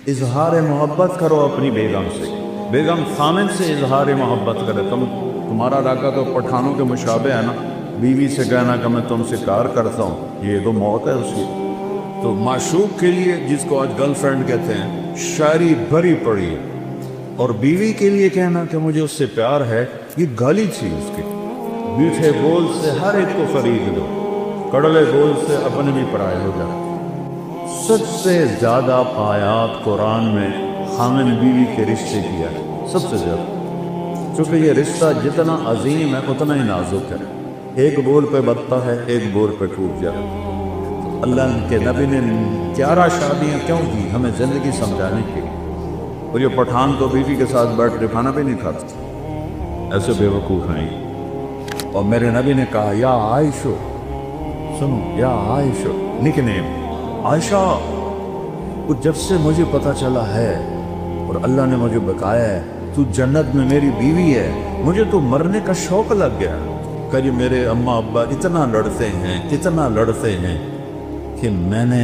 اظہار محبت کرو اپنی بیگم سے، بیگم خامن سے اظہار محبت کرے۔ تمہارا علاقہ تو پٹھانوں کے مشابہ ہے نا، بیوی سے کہنا کہ میں تم سے پیار کرتا ہوں، یہ تو موت ہے اس کی۔ تو معشوق کے لیے، جس کو آج گرل فرینڈ کہتے ہیں، شاعری بھری پڑی ہے، اور بیوی کے لیے کہنا کہ مجھے اس سے پیار ہے، یہ گالی تھی اس کی۔ میٹھے بول سے ہر ایک کو خرید لو، کڑوے بول سے اپنے بھی پرائے ہو جائے۔ سب سے زیادہ آیات قرآن میں خامن بیوی کے رشتے کیا ہے، سب سے زیادہ، کیونکہ یہ رشتہ جتنا عظیم ہے اتنا ہی نازک ہے، ایک بول پہ بنتا ہے، ایک بول پہ ٹوٹ جاتا ہے۔ اللہ کے نبی نے 11 شادیاں کیوں کی؟ ہمیں زندگی سمجھانے کے لیے۔ اور یہ پٹھان تو بیوی کے ساتھ بیٹھ کے کھانا بھی نہیں کھاتے، ایسے بے وقوف ہیں۔ اور میرے نبی نے کہا یا عائشہ، سنو یا عائشہ، نک نیم عائشہ، جب سے مجھے پتا چلا ہے اور اللہ نے مجھے بتایا ہے تو جنت میں میری بیوی ہے، مجھے تو مرنے کا شوق لگ گیا کہ میرے اماں ابا اتنا لڑتے ہیں کہ میں نے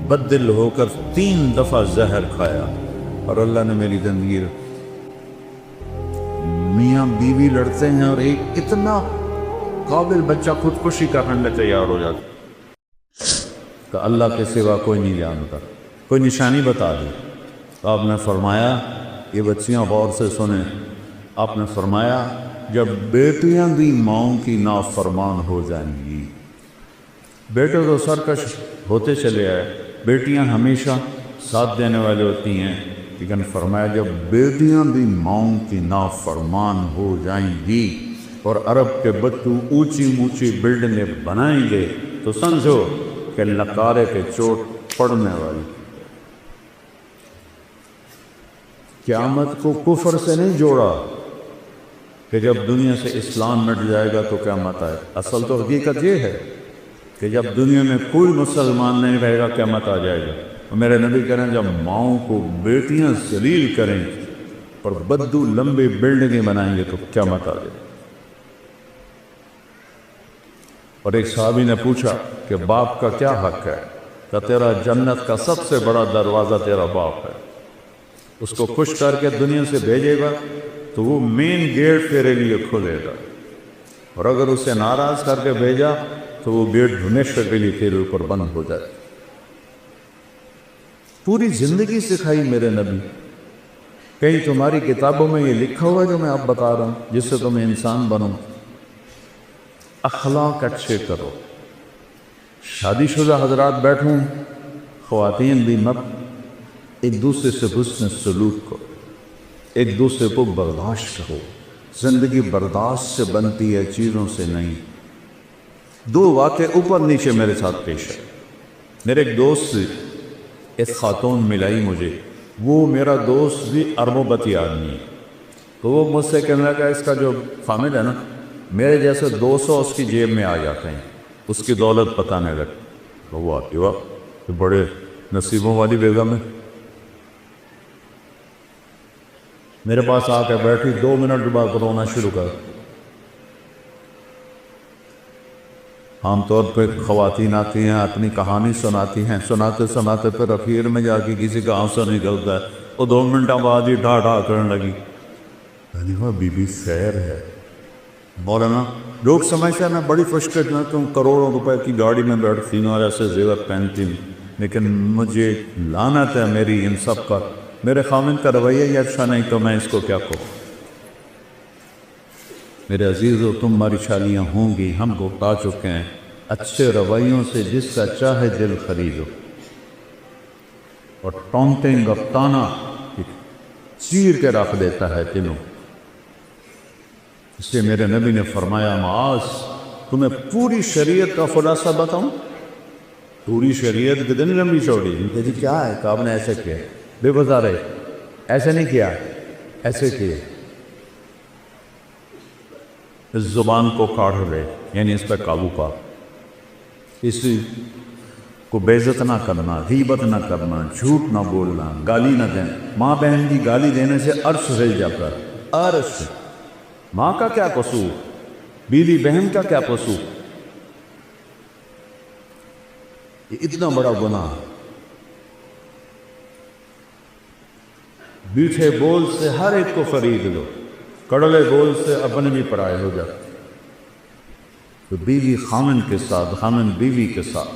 بدل ہو کر 3 دفعہ زہر کھایا، اور اللہ نے میری زندگی۔ میاں بیوی لڑتے ہیں اور ایک اتنا قابل بچہ خودکشی کرنے میں تیار ہو جاتا کہ اللہ کے سوا کوئی نہیں جانتا، کوئی نشانی بتا دی۔ آپ نے فرمایا، یہ بچیاں غور سے سنیں، آپ نے فرمایا جب بیٹیاں بھی ماؤں کی نافرمان ہو جائیں گی، بیٹے تو سرکش ہوتے چلے آئے، بیٹیاں ہمیشہ ساتھ دینے والے ہوتی ہیں، لیکن فرمایا جب بیٹیاں بھی ماؤں کی نافرمان ہو جائیں گی اور عرب کے بچوں اونچی اونچی بلڈنگیں بنائیں گے تو سمجھو کہ لکارے کے چوٹ پڑنے والی۔ قیامت کو کفر سے نہیں جوڑا کہ جب دنیا سے اسلام مٹ جائے گا تو قیامت آئے، اصل تو حقیقت یہ ہے کہ جب دنیا میں کوئی مسلمان نہیں رہے گا قیامت آ جائے گا۔ اور میرے نبی کہہ رہے ہیں جب ماؤں کو بیٹیاں ذلیل کریں اور بدو لمبے بلڈنگیں بنائیں گے تو قیامت آ جائے گا۔ اور ایک صحابی نے پوچھا کہ باپ کا کیا حق ہے؟ کہ تیرا جنت کا سب سے بڑا دروازہ تیرا باپ ہے، اس کو خوش کر کے دنیا سے بھیجے گا تو وہ مین گیٹ تیرے لیے کھولے گا، اور اگر اسے ناراض کر کے بھیجا تو وہ گیٹ ہمیشہ کے لیے تیرے اوپر بند ہو جائے۔ پوری زندگی سکھائی میرے نبی، کہیں تمہاری کتابوں میں یہ لکھا ہوا ہے جو میں اب بتا رہا ہوں جس سے تمہیں انسان بنو؟ اخلاق اچھے کرو۔ شادی شدہ حضرات بیٹھوں، خواتین بھی مت، ایک دوسرے سے حسن سلوک کرو، ایک دوسرے کو برداشت کرو۔ زندگی برداشت سے بنتی ہے، چیزوں سے نہیں۔ 2 واقعے اوپر نیچے میرے ساتھ پیش ہے۔ میرے ایک دوست سے ایک خاتون ملائی مجھے، وہ میرا دوست بھی اربوں آدمی ہے، تو وہ مجھ سے کہنے لگا اس کا جو خامد ہے نا، میرے جیسے 200 اس کی جیب میں آ جاتے ہیں، اس کی دولت بتانے لگے۔ تو وہ آتی واہ بڑے نصیبوں والی بیگم ہے۔ میرے پاس آ کے بیٹھی، 2 منٹ بعد رونا شروع کر۔ عام طور پہ خواتین آتی ہیں، اپنی کہانی سناتی ہیں، سناتے سناتے پھر اخیر میں جا کے کسی کا آنسو نکلتا ہے، وہ 2 منٹ بعد ہی ڈھا ڈھا کرنے لگی۔ بی بی خیر ہے مولانا، لوگ سمجھتے ہیں میں بڑی خوش قسمت ہوں، کروڑوں روپے کی گاڑی میں بیٹھتی ہوں اور ایسے زیور پہنتی ہوں، لیکن مجھے لعنت ہے میری ان سب کا، میرے خامن کا رویہ ہی اچھا نہیں تو میں اس کو کیا کہوں۔ میرے عزیزو، تمہاری شادیاں ہوں گی، ہم کو بتا چکے ہیں، اچھے رویوں سے جس کا چاہے دل خریدو، اور ٹونٹنگ اور تانا چیر کے رکھ دیتا ہے دلوں۔ اس لیے میرے نبی نے فرمایا معاذ، تمہیں پوری شریعت کا خلاصہ بتاؤں؟ پوری شریعت کتنی لمبی چوڑی؟ جی کیا ہے کہ آپ نے ایسے کیا؟ بے گزارے ایسے نہیں کیا، ایسے کیے۔ اس زبان کو کاٹ لے، یعنی اس پہ قابو پا، اسی کو بے عزت نہ کرنا، غیبت نہ کرنا، جھوٹ نہ بولنا، گالی نہ دینا۔ ماں بہن کی گالی دینے سے عرش ہل جاتا ہے، عرش۔ ماں کا کیا قصور، بیوی بہن کا کیا قصور؟ یہ اتنا بڑا گناہ۔ میٹھے بول سے ہر ایک کو خرید لو، کڑوے بول سے اپنے بھی پرائے ہو جاتے۔ تو بیوی خامن کے ساتھ، خامن بیوی کے ساتھ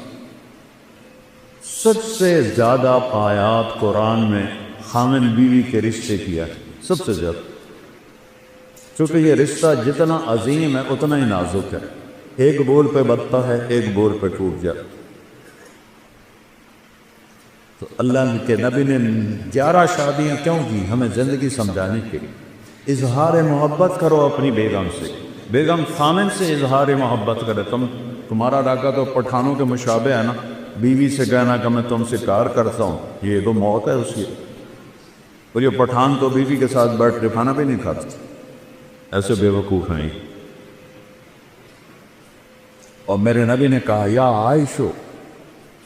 سب سے زیادہ آیات قرآن میں خامن بیوی کے رشتے کیا ہے، سب سے زیادہ، چونکہ یہ رشتہ جتنا عظیم ہے اتنا ہی نازک ہے، ایک بول پہ بنتا ہے، ایک بول پہ ٹوٹ جاتا۔ تو اللہ کے نبی نے 11 شادیاں کیوں کی؟ ہمیں زندگی سمجھانے کے لیے۔ اظہار محبت کرو اپنی بیگم سے، بیگم خامن سے اظہار محبت کرے۔ تمہارا راکا تو پٹھانوں کے مشابہ ہے نا، بیوی سے کہنا کہ میں تم سے پیار کرتا ہوں، یہ تو موت ہے اس کی۔ اور یہ پٹھان تو بیوی کے ساتھ بیٹھ کے کھانا بھی نہیں کھاتا، ایسے بے وقوف ہیں۔ اور میرے نبی نے کہا یا عائشو،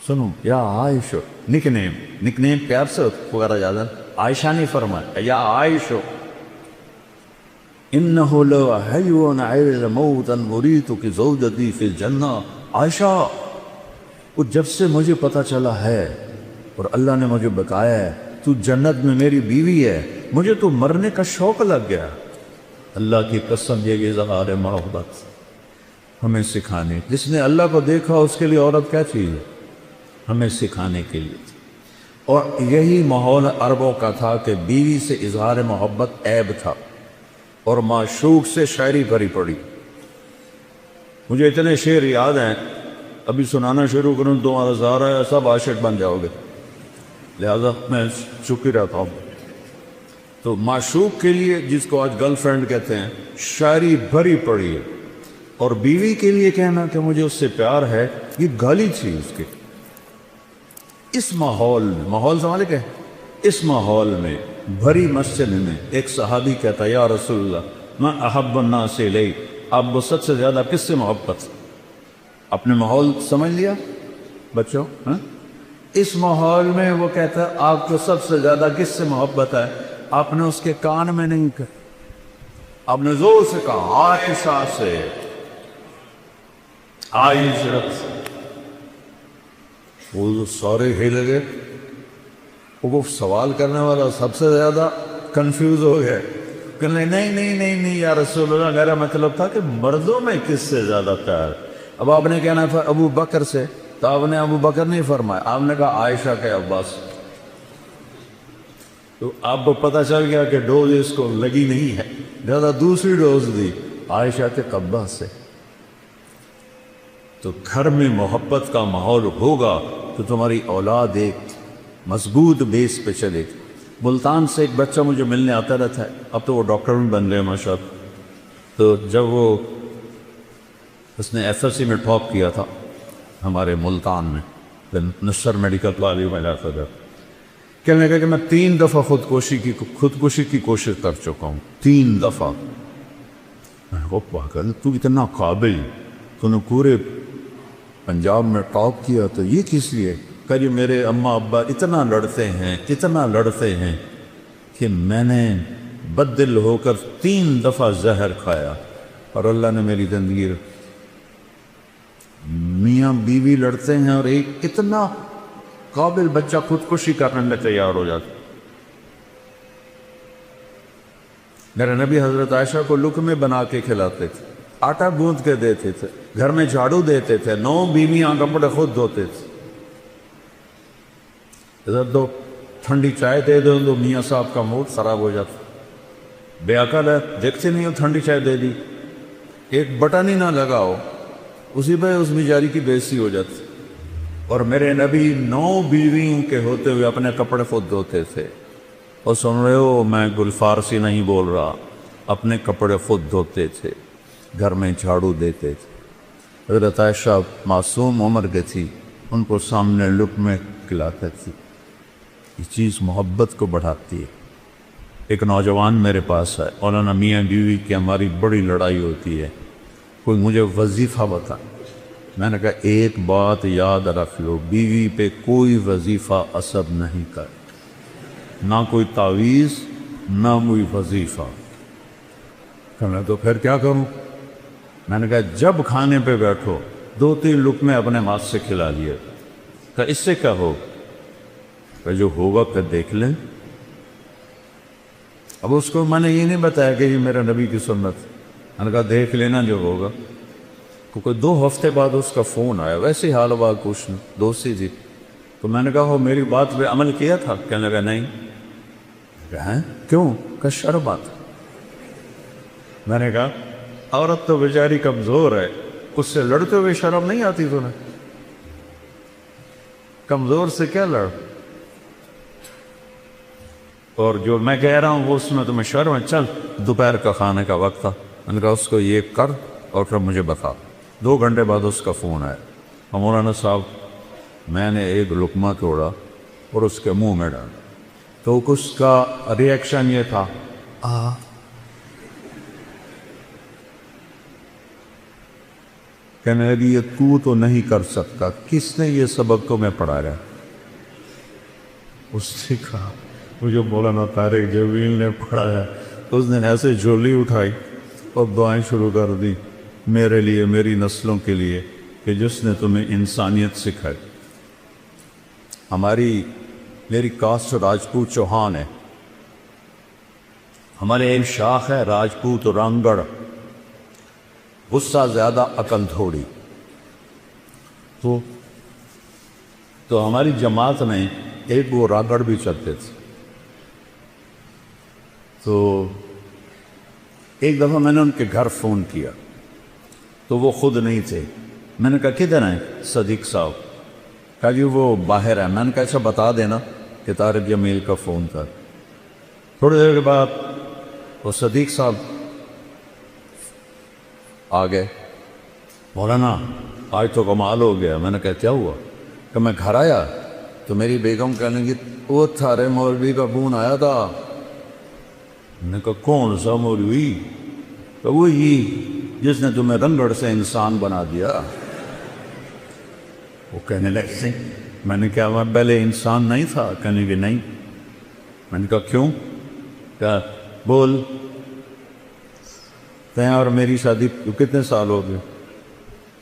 سنو یا عائشو، نک نیم پیار سے پکارا جاتا ہے، عائشہ نہیں فرمایا، یا عائشو انہو لحیون عیل موتا مریتو کی زوجتی فی الجنہ۔ عائشہ، وہ جب سے مجھے پتا چلا ہے اور اللہ نے مجھے بتایا ہے تو جنت میں میری بیوی ہے، مجھے تو مرنے کا شوق لگ گیا۔ اللہ کی قسم، یہ اظہار محبت ہمیں سکھانے، جس نے اللہ کو دیکھا اس کے لیے عورت کیا چیز ہے، ہمیں سکھانے کے لیے۔ اور یہی ماحول عربوں کا تھا کہ بیوی سے اظہار محبت عیب تھا، اور معشوق سے شاعری بھری پڑی۔ مجھے اتنے شعر یاد ہیں، ابھی سنانا شروع کروں تمہارا سارا ہے سب عاشق بن جاؤ گے، لہذا میں چپ ہی رہتا ہوں۔ تو معشوق کے لیے، جس کو آج گرل فرینڈ کہتے ہیں، شاعری بھری پڑی ہے، اور بیوی کے لیے کہنا کہ مجھے اس سے پیار ہے، یہ گالی تھی اس کی۔ اس ماحول سنبھالے کہ اس ماحول میں بھری مسجد میں ایک صحابی کہتا ہے یا رسول اللہ میں احب الناس الی، آپ وسط سے زیادہ کس سے محبت؟ اپنے ماحول سمجھ لیا بچوں؟ اس ماحول میں وہ کہتا ہے آپ کو سب سے زیادہ کس سے محبت ہے؟ آپ نے اس کے کان میں نہیں کہا، آپ نے زور سے کہا عائشہ سے، عائشہ سے۔ وہ سارے ہل گئے، وہ سوال کرنے والا سب سے زیادہ کنفیوز ہو گیا، کہ نہیں یا رسول اللہ، میرا مطلب تھا کہ مردوں میں کس سے زیادہ پیار۔ اب آپ نے کہنا تھا ابو بکر سے، تو آپ نے ابو بکر نہیں فرمایا، آپ نے کہا عائشہ کے عباس۔ تو آپ کو پتہ چل گیا کہ ڈوز اس کو لگی نہیں ہے، زیادہ دوسری ڈوز دی عائشہ کے عباس سے۔ تو گھر میں محبت کا ماحول ہوگا تو تمہاری اولاد ایک مضبوط بیس پہ چلے گی۔ ملتان سے ایک بچہ مجھے ملنے آتا رہتا ہے، اب تو وہ ڈاکٹر بھی بن گئے ماشاءاللہ۔ تو جب اس نے ایف ایس سی میں ٹاپ کیا تھا ہمارے ملتان میں، نصر میڈیکل کالج میں جاتا تھا، کہنے لگا کہ میں 3 دفعہ خودکشی کی کوشش کر چکا ہوں، 3 دفعہ۔ وہ پاگل، تو اتنا قابل، تو نے پورے پنجاب میں ٹاپ کیا، تو یہ کس لیے؟ کہ یہ میرے اماں ابا اتنا لڑتے ہیں کہ میں نے بددل ہو کر 3 دفعہ زہر کھایا، اور اللہ نے میری زندگی۔ میاں بیوی لڑتے ہیں اور ایک اتنا قابل بچہ خودکشی کرنے میں تیار ہو جاتا۔ میرے نبی حضرت عائشہ کو لقمے بنا کے کھلاتے تھے، آٹا گوندھ کے دیتے تھے، گھر میں جھاڑو دیتے تھے، 9 بیویاں کپڑے خود دھوتے تھے۔ ادھر دو ٹھنڈی چائے دے دو تو میاں صاحب کا موڈ خراب ہو جاتا، بے عقل ہے، دیکھتے نہیں ہو ٹھنڈی چائے دے دی، ایک بٹن ہی نہ لگاؤ، اسی پہ اس بیچاری کی بے عزتی ہو جاتی۔ اور میرے نبی 9 بیویوں کے ہوتے ہوئے اپنے کپڑے خود دھوتے تھے۔ اور سن رہے ہو، میں گل فارسی نہیں بول رہا، اپنے کپڑے خود دھوتے تھے، گھر میں جھاڑو دیتے تھے۔ حضرت عائشہ معصوم عمر کی تھی، ان کو سامنے لقمے کھلاتے تھی۔ یہ چیز محبت کو بڑھاتی ہے۔ ایک نوجوان میرے پاس ہے، مولانا میاں بیوی کی ہماری بڑی لڑائی ہوتی ہے، کوئی مجھے وظیفہ بتا۔ میں نے کہا ایک بات یاد رکھ لو، بیوی پہ کوئی وظیفہ اثر نہیں کر، نہ کوئی تعویذ نہ کوئی وظیفہ۔ میں تو پھر کیا کروں؟ میں نے کہا جب کھانے پہ بیٹھو 2-3 لقمے اپنے ہاتھ سے کھلا لیے، کہ اس سے کیا ہو؟ کہ جو ہوگا پھر دیکھ لیں۔ اب اس کو میں نے یہ نہیں بتایا کہ یہ میرا نبی کی سنت، میں نے کہا دیکھ لینا جو ہوگا، کیونکہ 2 ہفتے بعد اس کا فون آیا، ویسے حال وال کچھ نہیں، دوستی تھی، تو میں نے کہا وہ میری بات پہ عمل کیا تھا؟ کہنے لگا نہیں۔ ہیں کیوں؟ کہ شرم آتا۔ میں نے کہا عورت تو بیچاری کمزور ہے، اس سے لڑتے ہوئے شرم نہیں آتی تمہیں؟ کمزور سے کیا لڑ؟ اور جو میں کہہ رہا ہوں وہ اس میں تمہیں شرم ہے؟ چل دوپہر کا کھانے کا وقت تھا، میں نے کہا اس کو یہ کر اور پھر مجھے بتا۔ 2 گھنٹے بعد اس کا فون آیا، مولانا صاحب میں نے ایک لقمہ توڑا اور اس کے منہ میں ڈالا، تو اس کا ریئیکشن یہ تھا کہنے لگی یہ تو نہیں کر سکتا، کس نے یہ سبق تمہیں پڑھایا؟ اس نے کہا مجھے مولانا طارق جمیل نے پڑھایا۔ تو اس نے ایسے جھولی اٹھائی اور دعائیں شروع کر دی میرے لیے، میری نسلوں کے لیے، کہ جس نے تمہیں انسانیت سکھائی۔ میری کاسٹ راجپوت چوہان ہے، ہمارے ایک شاخ ہے راجپوت رانگڑ، غصہ زیادہ عقل تھوڑی۔ تو ہماری جماعت میں ایک وہ رانگڑ بھی چلتے تھے۔ تو ایک دفعہ میں نے ان کے گھر فون کیا تو وہ خود نہیں تھے، میں نے کہا کدھر ہیں صدیق صاحب؟ کہا جی وہ باہر ہے۔ میں نے کہا اچھا بتا دینا کہ طارق جمیل کا فون تھا۔ تھوڑی دیر کے بعد وہ صدیق صاحب آ گئے، مولانا آج تو کمال ہو گیا۔ میں نے کہا کیا ہوا؟ کہ میں گھر آیا تو میری بیگم کہنے لگی وہ تھارے مولوی کا فون آیا تھا۔ میں نے کہا کون سا مولوی؟ کہ وہی جس نے تمہیں رنگڑ سے انسان بنا دیا۔ وہ کہنے لگے میں نے کہا میں پہلے انسان نہیں تھا؟ کہنے لگے نہیں۔ میں نے کہا کیوں؟ کہا بول تیں اور میری شادی کتنے سال ہو گئے؟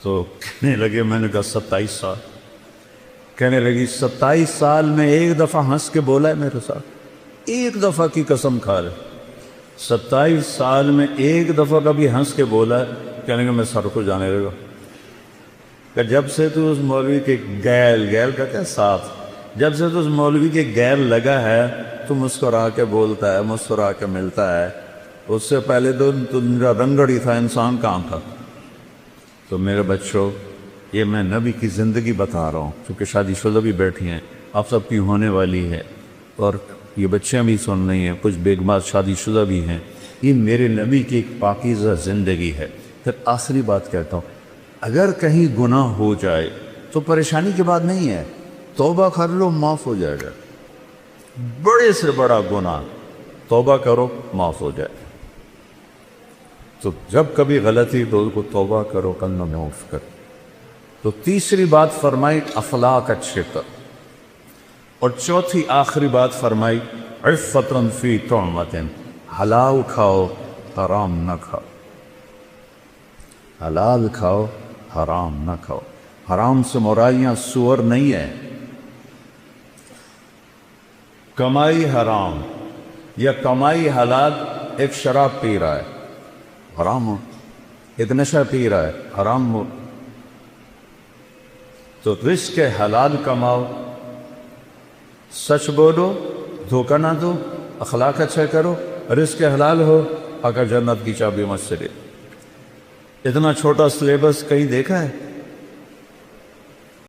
تو کہنے لگے، میں نے کہا 27 سال۔ کہنے لگی 27 سال میں ایک دفعہ ہنس کے بولا ہے میرے ساتھ؟ ایک دفعہ کی قسم کھا لے، 27 سال میں ایک دفعہ کبھی ہنس کے بولا ہے؟ کہنے کہ میں سر کو جانے لگا کہ جب سے تو اس مولوی کے گیل کا کیا ساتھ، جب سے تو اس مولوی کے گیل لگا ہے تو مسکرا کے بولتا ہے، مسکرا کے ملتا ہے، اس سے پہلے تو میرا رنگڑی تھا، انسان کہاں تھا؟ تو میرے بچوں یہ میں نبی کی زندگی بتا رہا ہوں، چونکہ شادی شدہ بھی بیٹھی ہیں، آپ سب کی ہونے والی ہے، اور یہ بچیاں بھی سن رہی ہیں، کچھ بیگمات شادی شدہ بھی ہیں۔ یہ میرے نبی کی ایک پاکیزہ زندگی ہے۔ پھر آخری بات کہتا ہوں، اگر کہیں گناہ ہو جائے تو پریشانی کی بات نہیں ہے، توبہ کر لو معاف ہو جائے گا۔ بڑے سے بڑا گناہ توبہ کرو معاف ہو جائے۔ تو جب کبھی غلطی تو کو توبہ کرو، کلمہ معاف کرو۔ تو تیسری بات فرمائی اخلاق اچھے کر، اور چوتھی آخری بات فرمائی عفتن فی طعمۃ، حلال کھاؤ حرام نہ کھاؤ، حلال کھاؤ حرام نہ کھاؤ۔ حرام سے مراد سور نہیں ہے، کمائی حرام یا کمائی حلال۔ ایک شراب پی رہا ہے حرام ہو، ایک نشہ پی رہا ہے حرام ہو۔ تو رزق حلال کماؤ، سچ بولو، دھوکہ نہ دو، اخلاق اچھا کرو، رزق حلال ہو، آقا جنت کی چابی مجھ سے لے۔ اتنا چھوٹا سلیبس کہیں دیکھا ہے؟